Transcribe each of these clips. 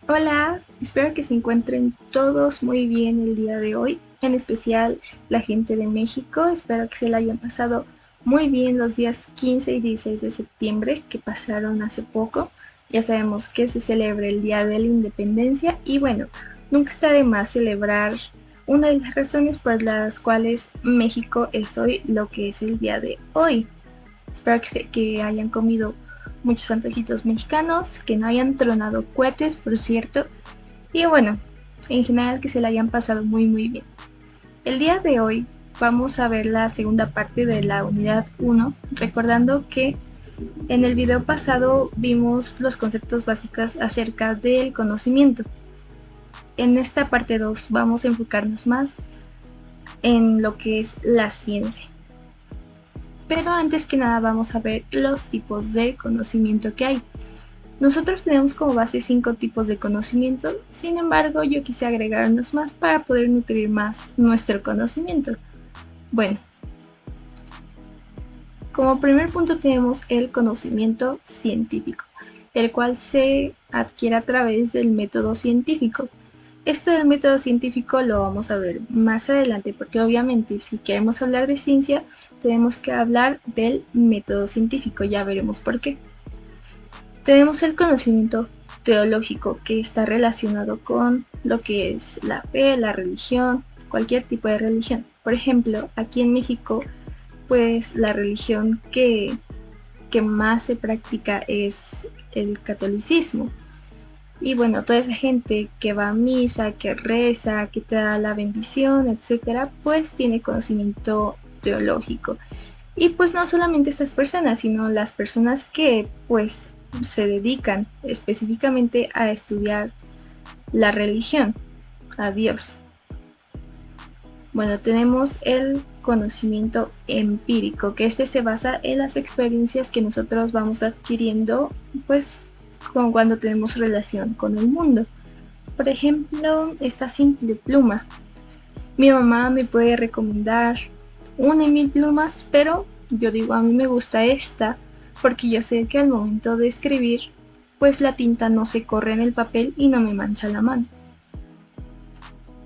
Hola, espero que se encuentren todos muy bien el día de hoy, en especial la gente de México. Espero que se la hayan pasado muy bien los días 15 y 16 de septiembre que pasaron hace poco. Ya sabemos que se celebra el Día de la Independencia y bueno, nunca está de más celebrar una de las razones por las cuales México es hoy lo que es el día de hoy. Espero que hayan comido muchos antojitos mexicanos, que no hayan tronado cohetes, por cierto. Y bueno, en general que se la hayan pasado muy bien. El día de hoy vamos a ver la segunda parte de la unidad 1, recordando que en el video pasado vimos los conceptos básicos acerca del conocimiento. En esta parte 2 vamos a enfocarnos más en lo que es la ciencia. Pero antes que nada vamos a ver los tipos de conocimiento que hay. Nosotros tenemos como base 5 tipos de conocimiento, sin embargo yo quise agregar unos más para poder nutrir más nuestro conocimiento. Bueno, como primer punto tenemos el conocimiento científico, el cual se adquiere a través del método científico. Esto del método científico lo vamos a ver más adelante porque obviamente si queremos hablar de ciencia tenemos que hablar del método científico, ya veremos por qué. Tenemos el conocimiento teológico que está relacionado con lo que es la fe, la religión, cualquier tipo de religión. Por ejemplo, aquí en México, pues la religión que más se practica es el catolicismo. Y bueno, toda esa gente que va a misa, que reza, que te da la bendición, etcétera, pues tiene conocimiento teológico. Y pues no solamente estas personas, sino las personas que pues se dedican específicamente a estudiar la religión, a Dios. Bueno, tenemos el conocimiento empírico, que este se basa en las experiencias que nosotros vamos adquiriendo pues con cuando tenemos relación con el mundo. Por ejemplo, esta simple pluma. Mi mamá me puede recomendar una y mil plumas, pero yo digo a mí me gusta esta porque yo sé que al momento de escribir pues la tinta no se corre en el papel y no me mancha la mano.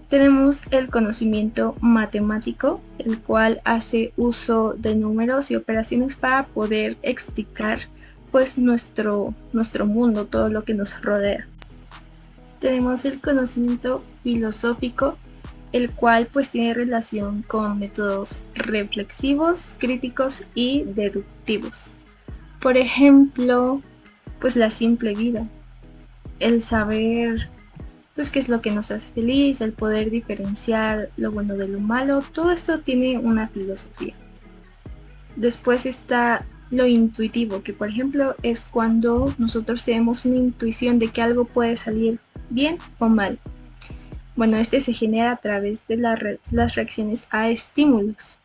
Tenemos el conocimiento matemático, el cual hace uso de números y operaciones para poder explicar pues nuestro mundo, todo lo que nos rodea. Tenemos el conocimiento filosófico, el cual pues tiene relación con métodos reflexivos, críticos y deductivos. Por ejemplo, pues la simple vida, el saber pues qué es lo que nos hace feliz, el poder diferenciar lo bueno de lo malo, todo esto tiene una filosofía. Después está lo intuitivo, que por ejemplo es cuando nosotros tenemos una intuición de que algo puede salir bien o mal. Bueno, este se genera a través de las reacciones a estímulos.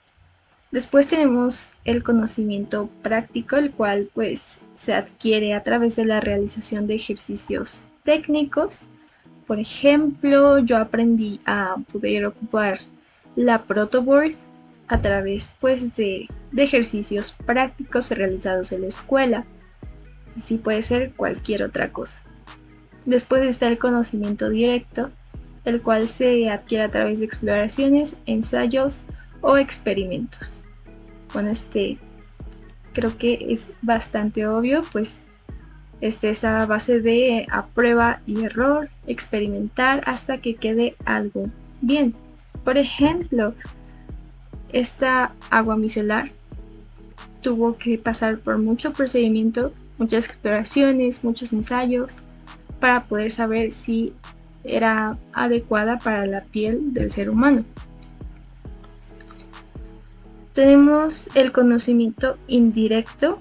Después tenemos el conocimiento práctico, el cual pues se adquiere a través de la realización de ejercicios técnicos. Por ejemplo, yo aprendí a poder ocupar la protoboard a través pues de ejercicios prácticos realizados en la escuela. Así puede ser cualquier otra cosa. Después está el conocimiento directo, el cual se adquiere a través de exploraciones, ensayos o experimentos. Bueno, creo que es bastante obvio, pues es a base de a prueba y error, experimentar hasta que quede algo bien. Por ejemplo, esta agua micelar tuvo que pasar por mucho procedimiento, muchas exploraciones, muchos ensayos, para poder saber si era adecuada para la piel del ser humano. Tenemos el conocimiento indirecto,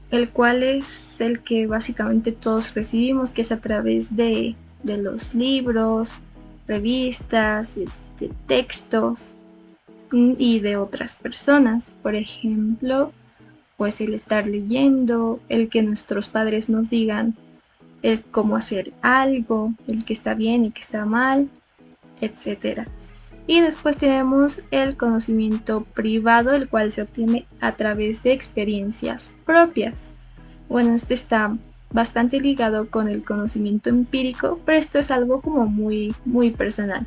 el cual es el que básicamente todos recibimos, que es a través de los libros, revistas, textos y de otras personas. Por ejemplo, pues el estar leyendo, el que nuestros padres nos digan el cómo hacer algo, el que está bien y que está mal, etcétera. Y después tenemos el conocimiento privado, el cual se obtiene a través de experiencias propias. Bueno, está bastante ligado con el conocimiento empírico, pero esto es algo como muy personal.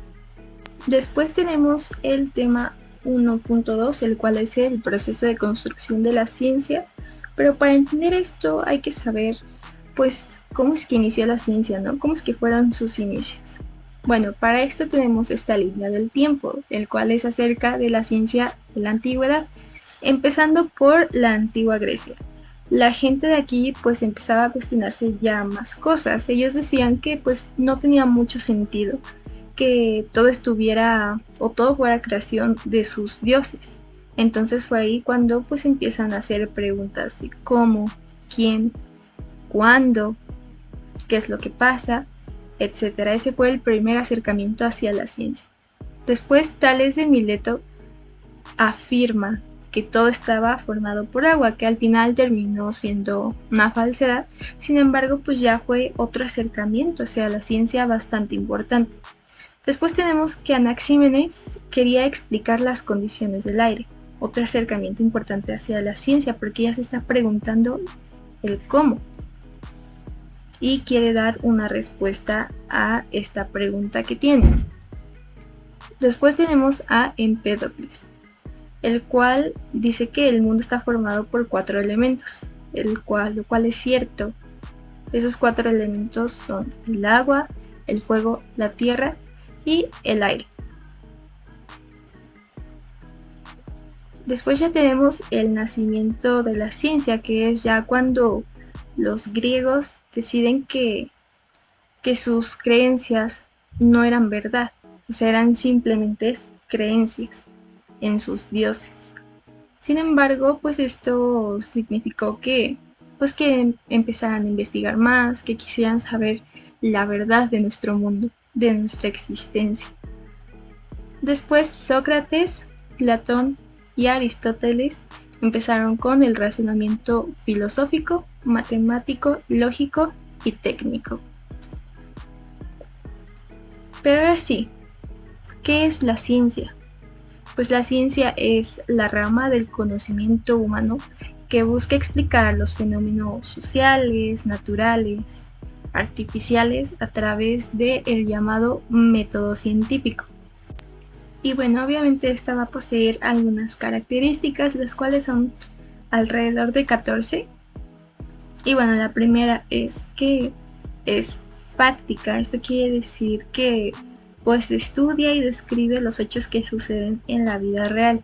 Después tenemos el tema 1.2, el cual es el proceso de construcción de la ciencia, pero para entender esto hay que saber pues cómo es que inició la ciencia, ¿no? ¿Cómo es que fueron sus inicios? Bueno, para esto tenemos esta línea del tiempo, el cual es acerca de la ciencia de la antigüedad, empezando por la antigua Grecia. La gente de aquí pues empezaba a cuestionarse ya más cosas. Ellos decían que pues no tenía mucho sentido que todo estuviera o todo fuera creación de sus dioses. Entonces fue ahí cuando pues empiezan a hacer preguntas de cómo, quién, cuándo, qué es lo que pasa, etcétera. Ese fue el primer acercamiento hacia la ciencia. Después Tales de Mileto afirma que todo estaba formado por agua, que al final terminó siendo una falsedad. Sin embargo, pues ya fue otro acercamiento hacia la ciencia bastante importante. Después tenemos que Anaxímenes quería explicar las condiciones del aire, otro acercamiento importante hacia la ciencia, porque ella se está preguntando el cómo y quiere dar una respuesta a esta pregunta que tiene. Después tenemos a Empédocles, el cual dice que el mundo está formado por 4 elementos, lo cual es cierto. Esos 4 elementos son el agua, el fuego, la tierra y el aire. Después ya tenemos el nacimiento de la ciencia, que es ya cuando los griegos deciden que sus creencias no eran verdad, o sea, eran simplemente creencias en sus dioses. Sin embargo, pues esto significó que empezaran a investigar más, que quisieran saber la verdad de nuestro mundo, de nuestra existencia. Después Sócrates, Platón y Aristóteles empezaron con el razonamiento filosófico, matemático, lógico y técnico. Pero ahora sí, ¿qué es la ciencia? Pues la ciencia es la rama del conocimiento humano que busca explicar los fenómenos sociales, naturales, artificiales a través del llamado método científico. Y bueno, obviamente esta va a poseer algunas características, las cuales son alrededor de 14. Y bueno, la primera es que es fáctica. Esto quiere decir que pues estudia y describe los hechos que suceden en la vida real.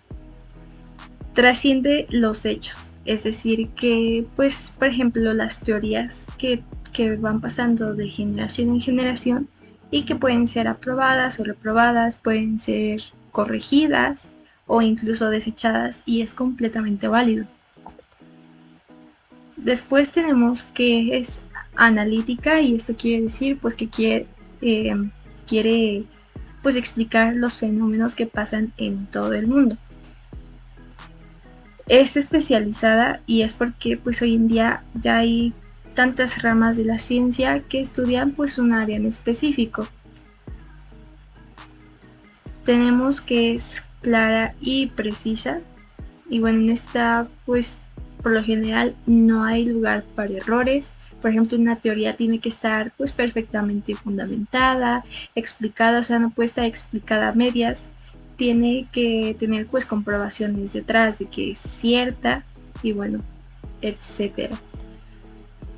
Trasciende los hechos, es decir que pues por ejemplo las teorías que van pasando de generación en generación y que pueden ser aprobadas o reprobadas, pueden ser corregidas o incluso desechadas, y es completamente válido. Después tenemos que es analítica, y esto quiere decir pues que quiere pues explicar los fenómenos que pasan en todo el mundo. Es especializada, y es porque pues hoy en día ya hay tantas ramas de la ciencia que estudian pues un área en específico. Tenemos que es clara y precisa, y bueno, en esta pues por lo general no hay lugar para errores. Por ejemplo, una teoría tiene que estar pues perfectamente fundamentada, explicada, o sea, no puede estar explicada a medias, tiene que tener pues comprobaciones detrás de que es cierta, y bueno, etcétera.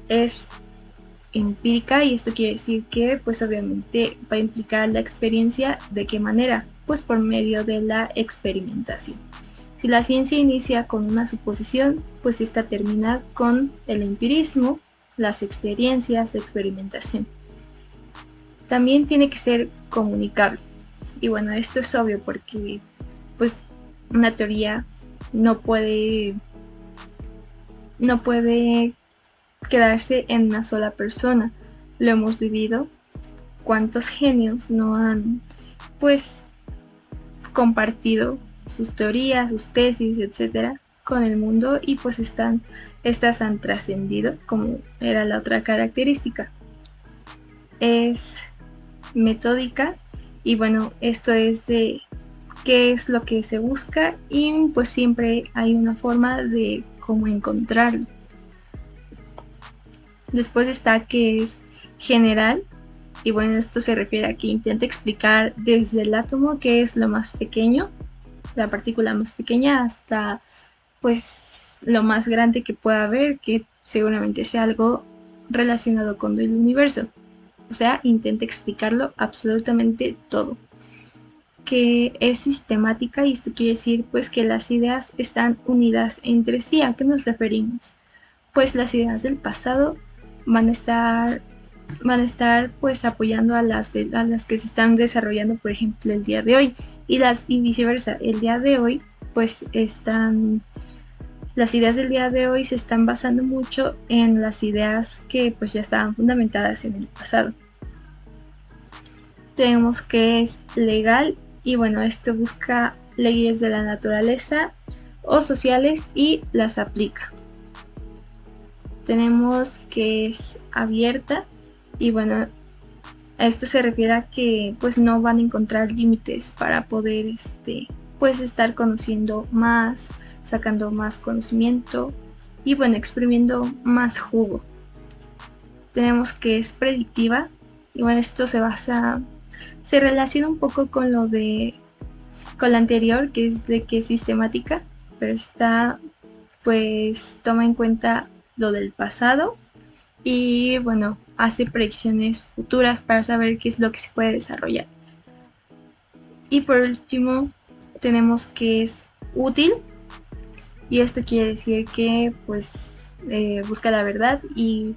Es empírica, y esto quiere decir que pues obviamente va a implicar la experiencia. ¿De qué manera? Pues por medio de la experimentación. Si la ciencia inicia con una suposición, pues esta termina con el empirismo, las experiencias de experimentación. También tiene que ser comunicable. Y bueno, esto es obvio porque pues una teoría no puede quedarse en una sola persona. Lo hemos vivido. ¿Cuántos genios no han pues compartido sus teorías, sus tesis, etcétera, con el mundo, y pues estas han trascendido, como era la otra característica? Es metódica, y bueno, esto es de qué es lo que se busca, y pues siempre hay una forma de cómo encontrarlo. Después está que es general, y bueno, esto se refiere a que intenta explicar desde el átomo, que es lo más pequeño, la partícula más pequeña, hasta pues lo más grande que pueda haber, que seguramente sea algo relacionado con el universo. O sea, intenta explicarlo absolutamente todo. Que es sistemática, y esto quiere decir pues que las ideas están unidas entre sí. ¿A qué nos referimos? Pues las ideas del pasado van a estar pues apoyando a las que se están desarrollando, por ejemplo, el día de hoy, y viceversa. El día de hoy pues las ideas del día de hoy se están basando mucho en las ideas que pues ya estaban fundamentadas en el pasado. Tenemos que es legal, y bueno, esto busca leyes de la naturaleza o sociales y las aplica. Tenemos que es abierta, y bueno, a esto se refiere a que pues no van a encontrar límites para poder pues estar conociendo más, sacando más conocimiento y bueno, exprimiendo más jugo. Tenemos que es predictiva, y bueno, esto se relaciona un poco con con la anterior, que es de que es sistemática, pero esta pues toma en cuenta lo del pasado, y bueno, hace predicciones futuras para saber qué es lo que se puede desarrollar. Y por último tenemos que es útil, y esto quiere decir que pues busca la verdad, y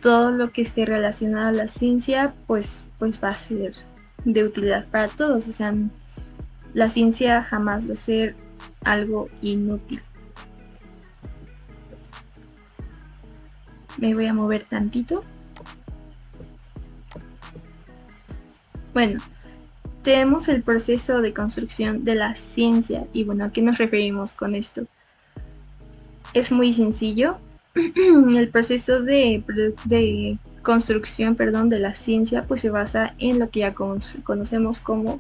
todo lo que esté relacionado a la ciencia pues va a ser de utilidad para todos. O sea, la ciencia jamás va a ser algo inútil. Me voy a mover tantito. Bueno, tenemos el proceso de construcción de la ciencia, y bueno, ¿a qué nos referimos con esto? Es muy sencillo. El proceso de construcción, perdón, de la ciencia pues se basa en lo que ya conocemos como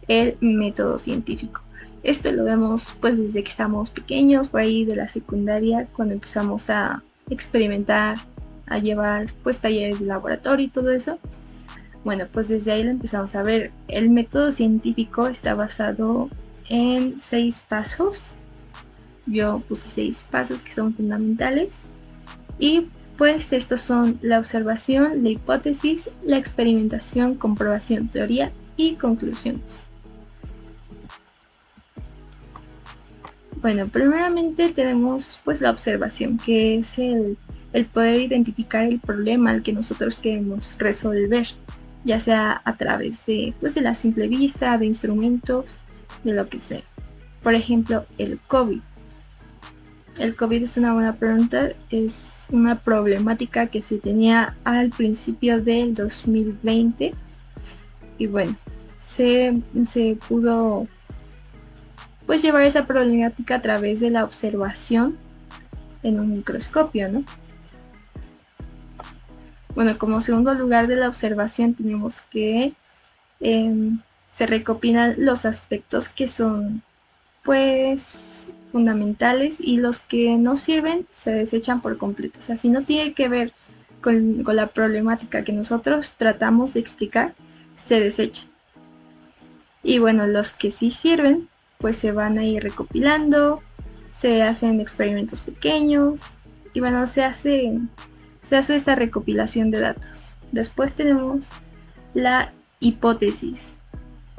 el método científico. Esto lo vemos pues desde que estamos pequeños, por ahí de la secundaria, cuando empezamos a experimentar, a llevar pues talleres de laboratorio y todo eso. Bueno, pues desde ahí lo empezamos a ver. El método científico está basado en 6 pasos. Yo puse 6 pasos que son fundamentales, y pues estos son la observación, la hipótesis, la experimentación, comprobación, teoría y conclusiones. Bueno, primeramente tenemos pues la observación, que es el poder identificar el problema al que nosotros queremos resolver, ya sea a través de la simple vista, de instrumentos, de lo que sea. Por ejemplo, el COVID. El COVID es una buena pregunta, es una problemática que se tenía al principio del 2020, y bueno, se pudo pues llevar esa problemática a través de la observación en un microscopio, ¿no? Bueno, como segundo lugar de la observación tenemos que se recopilan los aspectos que son pues fundamentales, y los que no sirven se desechan por completo. O sea, si no tiene que ver con la problemática que nosotros tratamos de explicar, se desechan. Y bueno, los que sí sirven pues se van a ir recopilando, se hacen experimentos pequeños, y bueno, se hace esa recopilación de datos. Después tenemos la hipótesis,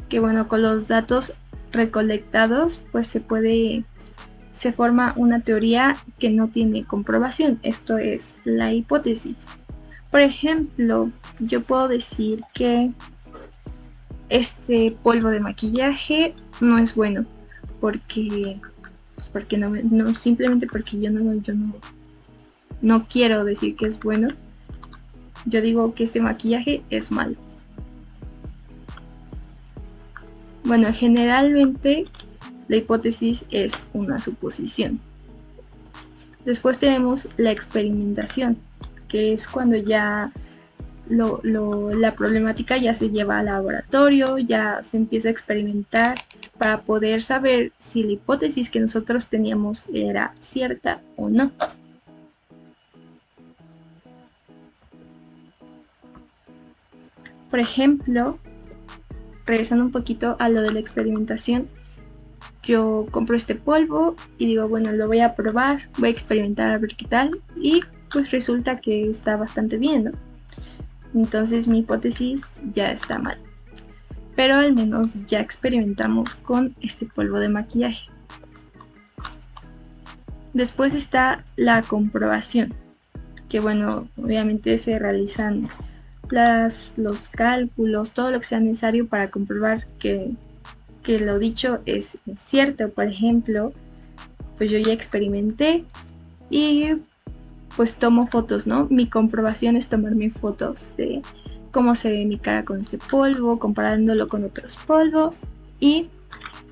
que bueno, con los datos recolectados pues se forma una teoría que no tiene comprobación. Esto es la hipótesis. Por ejemplo, yo puedo decir que este polvo de maquillaje no es bueno, porque no, simplemente porque yo no quiero decir que es bueno. Yo digo que este maquillaje es malo. Bueno, generalmente la hipótesis es una suposición. Después tenemos la experimentación, que es cuando ya la problemática ya se lleva al laboratorio, ya se empieza a experimentar para poder saber si la hipótesis que nosotros teníamos era cierta o no. Por ejemplo, regresando un poquito a lo de la experimentación, yo compro este polvo y digo, bueno, lo voy a probar, voy a experimentar a ver qué tal, y pues resulta que está bastante bien, ¿no? Entonces mi hipótesis ya está mal. Pero al menos ya experimentamos con este polvo de maquillaje. Después está la comprobación, que bueno, obviamente se realizan los cálculos, todo lo que sea necesario para comprobar que lo dicho es cierto. Por ejemplo, pues yo ya experimenté y pues tomo fotos, ¿no? Mi comprobación es tomarme fotos de cómo se ve mi cara con este polvo, comparándolo con otros polvos y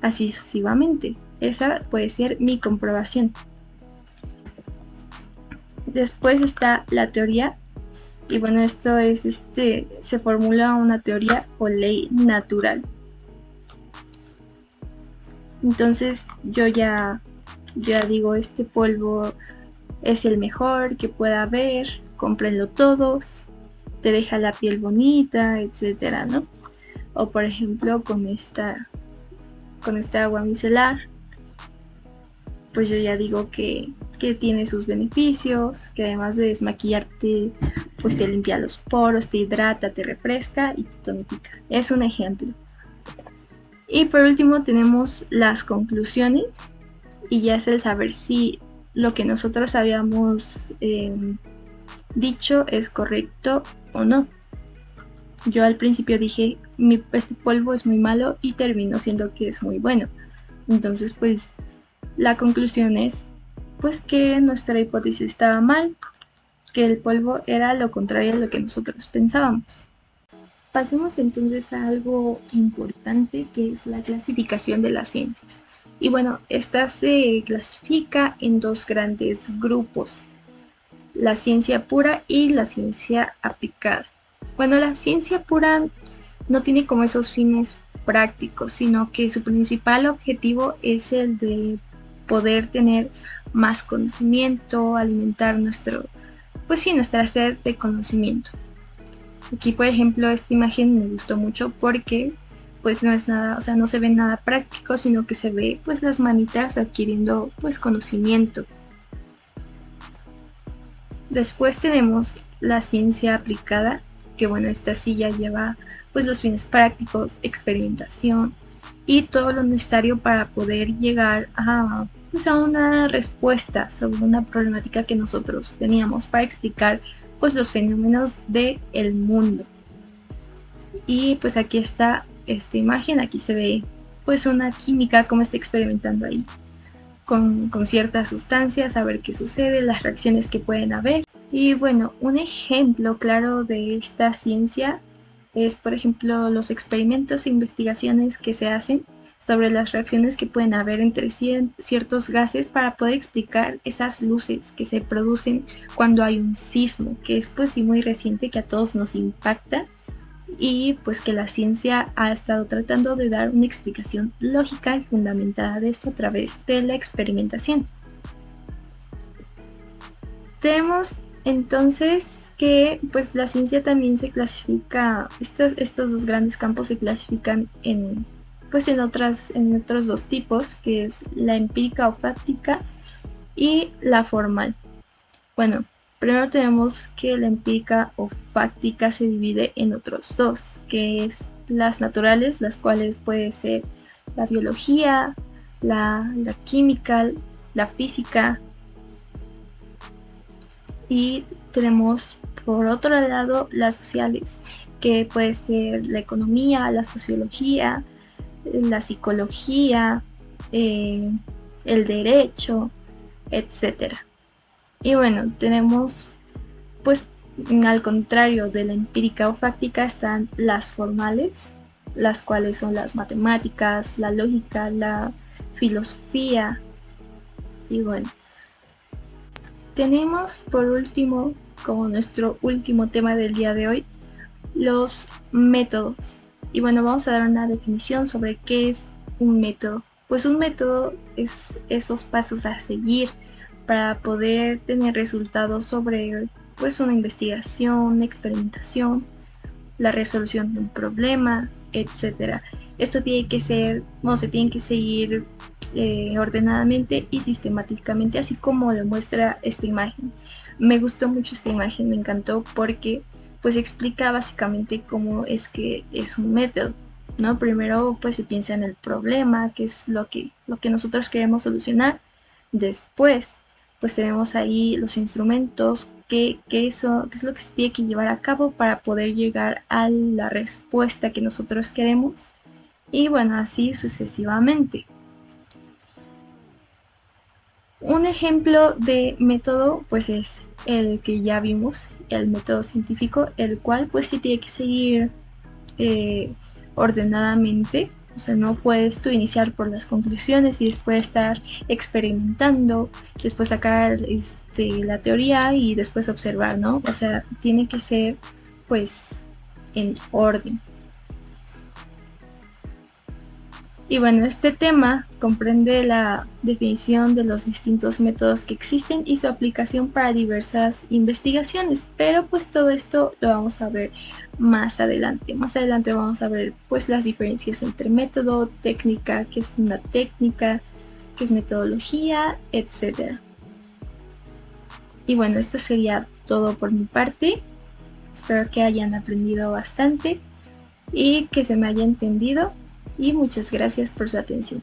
así sucesivamente. Esa puede ser mi comprobación. Después está la teoría. Y bueno, esto es se formula una teoría o ley natural. Entonces yo ya digo, este polvo es el mejor que pueda haber, cómprenlo todos, te deja la piel bonita, etcétera, ¿no? O por ejemplo con esta agua micelar, pues yo ya digo que tiene sus beneficios, que además de desmaquillarte, pues te limpia los poros, te hidrata, te refresca y te tonifica. Es un ejemplo. Y por último tenemos las conclusiones, y ya es el saber si lo que nosotros habíamos dicho es correcto o no. Yo al principio dije, este polvo es muy malo, y terminó siendo que es muy bueno. Entonces pues la conclusión es pues que nuestra hipótesis estaba mal, que el polvo era lo contrario a lo que nosotros pensábamos. Pasemos entonces a algo importante, que es la clasificación de las ciencias. Y bueno, esta se clasifica en dos grandes grupos: la ciencia pura y la ciencia aplicada. Bueno, la ciencia pura no tiene como esos fines prácticos, sino que su principal objetivo es el de poder tener más conocimiento, alimentar nuestra sed de conocimiento. Aquí, por ejemplo, esta imagen me gustó mucho porque pues no es nada, o sea, no se ve nada práctico, sino que se ve pues las manitas adquiriendo pues conocimiento. Después tenemos la ciencia aplicada, que bueno, esta sí ya lleva pues los fines prácticos, experimentación y todo lo necesario para poder llegar a una respuesta sobre una problemática que nosotros teníamos para explicar pues los fenómenos del mundo. Y pues aquí está esta imagen, aquí se ve pues una química, cómo está experimentando ahí con ciertas sustancias, a ver qué sucede, las reacciones que pueden haber. Y bueno, un ejemplo claro de esta ciencia es, por ejemplo, los experimentos e investigaciones que se hacen sobre las reacciones que pueden haber entre ciertos gases para poder explicar esas luces que se producen cuando hay un sismo, que es pues sí muy reciente, que a todos nos impacta, y pues que la ciencia ha estado tratando de dar una explicación lógica y fundamentada de esto a través de la experimentación. Tenemos entonces que pues la ciencia también se clasifica, estos dos grandes campos se clasifican en otros dos tipos, que es la empírica o fáctica y la formal. Bueno, primero tenemos que la empírica o fáctica se divide en otros dos, que es las naturales, las cuales puede ser la biología, la química, la física, y tenemos por otro lado las sociales, que puede ser la economía, la sociología, la psicología, el derecho, etcétera. Y bueno, tenemos pues al contrario de la empírica o fáctica están las formales, las cuales son las matemáticas, la lógica, la filosofía. Y bueno, tenemos por último, como nuestro último tema del día de hoy, los métodos. Y bueno, vamos a dar una definición sobre qué es un método. Pues un método es esos pasos a seguir para poder tener resultados sobre pues una investigación, una experimentación, la resolución de un problema, etcétera. Esto tiene que ser, o se tiene que seguir ordenadamente y sistemáticamente, así como lo muestra esta imagen. Me gustó mucho esta imagen, me encantó porque pues explica básicamente cómo es que es un método, ¿no? Primero pues se piensa en el problema, que es lo que nosotros queremos solucionar. Después pues tenemos ahí los instrumentos, qué es lo que se tiene que llevar a cabo para poder llegar a la respuesta que nosotros queremos. Y bueno, así sucesivamente. Un ejemplo de método pues es el que ya vimos, el método científico, el cual pues sí tiene que seguir ordenadamente. O sea, no puedes tú iniciar por las conclusiones y después estar experimentando, después sacar la teoría y después observar, ¿no? O sea, tiene que ser pues en orden. Y bueno, este tema comprende la definición de los distintos métodos que existen y su aplicación para diversas investigaciones, pero pues todo esto lo vamos a ver más adelante. Más adelante vamos a ver pues las diferencias entre método, técnica, qué es una técnica, qué es metodología, etc. Y bueno, esto sería todo por mi parte. Espero que hayan aprendido bastante y que se me haya entendido. Y muchas gracias por su atención.